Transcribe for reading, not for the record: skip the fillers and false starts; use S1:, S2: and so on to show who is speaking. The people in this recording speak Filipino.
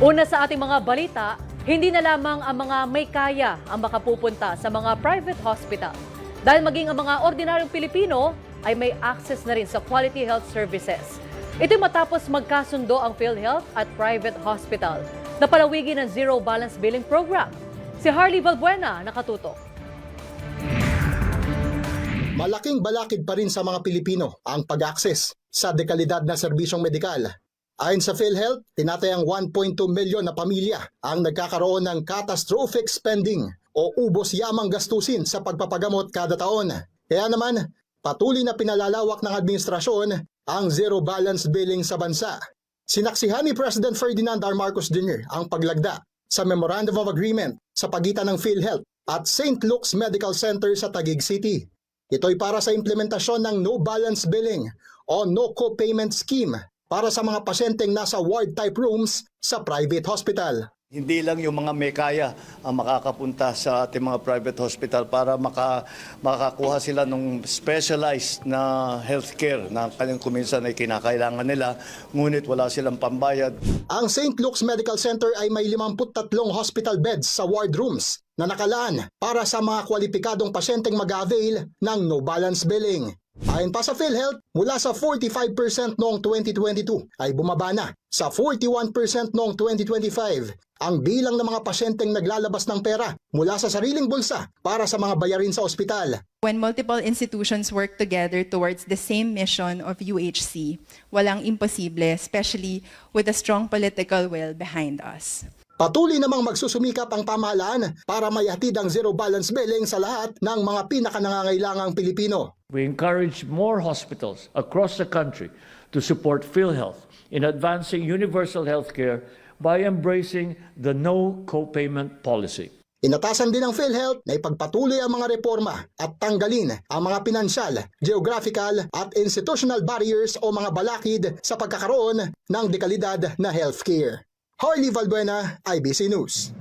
S1: Una sa ating mga balita, hindi na lamang ang mga may kaya ang makapupunta sa mga private hospital. Dahil maging ang mga ordinaryong Pilipino ay may access na rin sa quality health services. Ito matapos magkasundo ang PhilHealth at private hospital na palawigin ng Zero Balance Billing Program. Si Harley Valbuena nakatutok.
S2: Malaking balakid pa rin sa mga Pilipino ang pag-access sa dekalidad na serbisyong medikal. Ayon sa PhilHealth, tinatayang 1.2 milyon na pamilya ang nagkakaroon ng catastrophic spending o ubos yamang gastusin sa pagpapagamot kada taon. Kaya naman, patuloy na pinalalawak ng administrasyon ang zero balance billing sa bansa. Sinaksihan ni President Ferdinand R. Marcos Jr. ang paglagda sa Memorandum of Agreement sa pagitan ng PhilHealth at St. Luke's Medical Center sa Taguig City. Ito'y para sa implementasyon ng no balance billing o no co-payment scheme para sa mga pasyenteng nasa ward-type rooms sa private hospital.
S3: Hindi lang yung mga may kaya ang makakapunta sa ating mga private hospital para makakuha sila ng specialized na healthcare na kanyang kuminsan ay kinakailangan nila, ngunit wala silang pambayad.
S2: Ang St. Luke's Medical Center ay may 53 hospital beds sa ward rooms na nakalaan para sa mga kwalipikadong pasyenteng mag-avail ng no balance billing. Ayon pa sa PhilHealth, mula sa 45% noong 2022 ay bumaba na sa 41% noong 2025 ang bilang ng mga pasyenteng naglalabas ng pera mula sa sariling bulsa para sa mga bayarin sa ospital.
S4: When multiple institutions work together towards the same mission of UHC, walang imposible, especially with a strong political will behind us.
S2: Patuloy namang magsusumikap ang pamahalaan para maihatid ang zero balance billing sa lahat ng mga pinakanangangailangang Pilipino.
S5: We encourage more hospitals across the country to support PhilHealth in advancing universal healthcare by embracing the no co-payment policy.
S2: Inatasan din ng PhilHealth na ipagpatuloy ang mga reforma at tanggalin ang mga pinansyal, geographical at institutional barriers o mga balakid sa pagkakaroon ng dekalidad na healthcare. Harley Valbuena, IBC News.